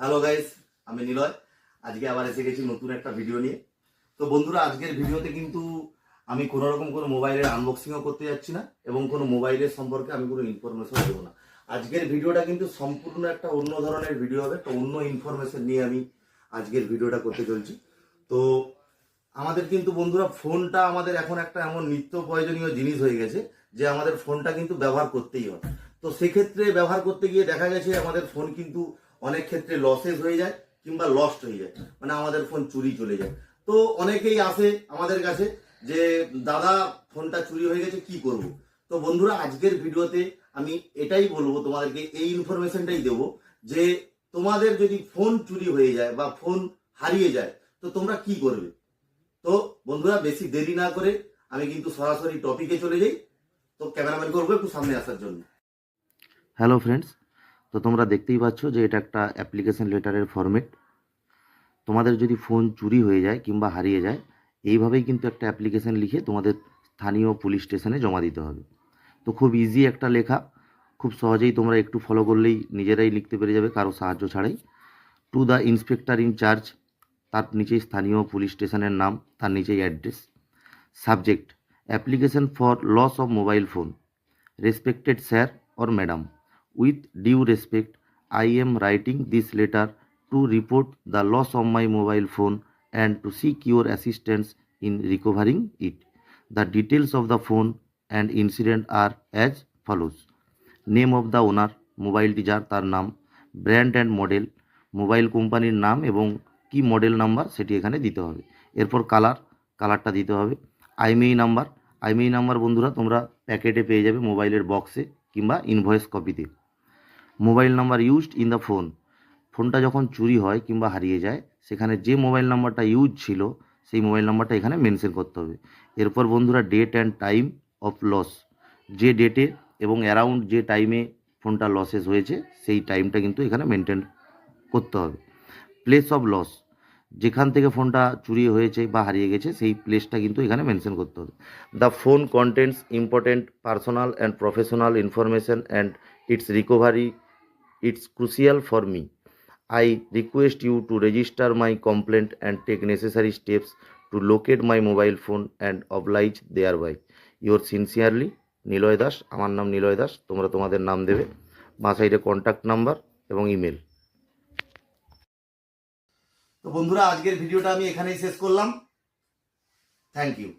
Hello guys, আমি নিলয়। আজকে আবার এসে গেছি নতুন একটা ভিডিও নিয়ে। তো বন্ধুরা, আজকের ভিডিওতে কিন্তু আমি কোনো রকম কোনো মোবাইলের আনবক্সিংও করতে যাচ্ছি না এবং কোনো মোবাইলের সম্পর্কে আমি কোনো ইনফরমেশন দেবো না। আজকের ভিডিওটা কিন্তু সম্পূর্ণ একটা অন্য ধরনের ভিডিও হবে, তো অন্য ইনফরমেশন নিয়ে আমি আজকের ভিডিওটা করতে চলছি। তো আমাদের কিন্তু বন্ধুরা ফোনটা আমাদের এখন একটা এমন নিত্য প্রয়োজনীয় জিনিস হয়ে গেছে যে আমাদের ফোনটা কিন্তু ব্যবহার করতেই হয়। তো সেক্ষেত্রে ব্যবহার করতে গিয়ে দেখা গেছে আমাদের ফোন কিন্তু অনেক ক্ষেত্রে লসেস হয়ে যায় কিংবা লস্ট হয়ে যায়, মানে আমাদের ফোন চুরি চলে যায়। তো অনেকেই আসে আমাদের কাছে যে দাদা ফোনটা চুরি হয়ে গেছে, কি করব। তো বন্ধুরা, আজকের ভিডিওতে আমি এটাই বলবো, তোমাদেরকে এই ইনফরমেশনটাই দেবো যে তোমাদের যদি ফোন চুরি হয়ে যায় বা ফোন হারিয়ে যায় তো তোমরা কি করবে। তো বন্ধুরা, বেশি দেরি না করে আমি কিন্তু সরাসরি টপিকে চলে যাই। তো ক্যামেরাম্যান করবো একটু সামনে আসার জন্য। হ্যালো ফ্রেন্ডস, তো তোমরা দেখতেই পাচ্ছ যে এটা একটা অ্যাপ্লিকেশন লেটারের ফরম্যাট। তোমাদের যদি ফোন চুরি হয়ে যায় কিংবা হারিয়ে যায়, এইভাবেই কিন্তু একটা অ্যাপ্লিকেশন লিখে তোমাদের স্থানীয় পুলিশ স্টেশনে জমা দিতে হবে। তো খুব ইজি একটা লেখা, খুব সহজেই তোমরা একটু ফলো করলেই নিজেরাই লিখতে পেরে যাবে কারো সাহায্য ছাড়াই। To the inspector in charge, তার নিচেই স্থানীয় পুলিশ স্টেশনের নাম, তার নিচেই address. Subject, application for loss of mobile phone. Respected sir or madam, with due respect, I am writing this letter to report the loss of my mobile phone and to seek your assistance in recovering it. The details of the phone and incident are as follows: name of the owner, মোবাইলটি যার তার নাম, brand and model, mobile কোম্পানির নাম এবং কি model number সেটি এখানে দিতে হবে। এরপর কালারটা দিতে হবে। আইএমইআই নাম্বার বন্ধুরা তোমরা প্যাকেটে পেয়ে যাবে, মোবাইলের বক্সে কিংবা ইনভয়েস কপিতে। Mobile number used in the ফোনটা যখন চুরি হয় কিংবা হারিয়ে যায় সেখানে যে মোবাইল নাম্বারটা ইউজ ছিল সেই মোবাইল নাম্বারটা এখানে মেনশন করতে হবে। এরপর বন্ধুরা date and time of loss, যে ডেটে এবং অ্যারাউন্ড যে টাইমে ফোনটা লসেস হয়েছে সেই টাইমটা কিন্তু এখানে মেনটেন করতে হবে। প্লেস অফ লস, যেখান থেকে ফোনটা চুরি হয়েছে বা হারিয়ে গেছে সেই প্লেসটা কিন্তু এখানে মেনশন করতে হবে। The phone contents important personal and professional information and it's recovery it's crucial for me. I request you to register my complaint and take necessary steps to locate my mobile phone and oblige thereby. Yours sincerely, Niloy Das. আমার নাম নিলয় দাস, তোমরা তোমাদের নাম দেবে, বাঁ সাইডে contact number এবং email. তো বন্ধুরা, আজকের ভিডিওটা আমি এখানেই শেষ করলাম। Thank you.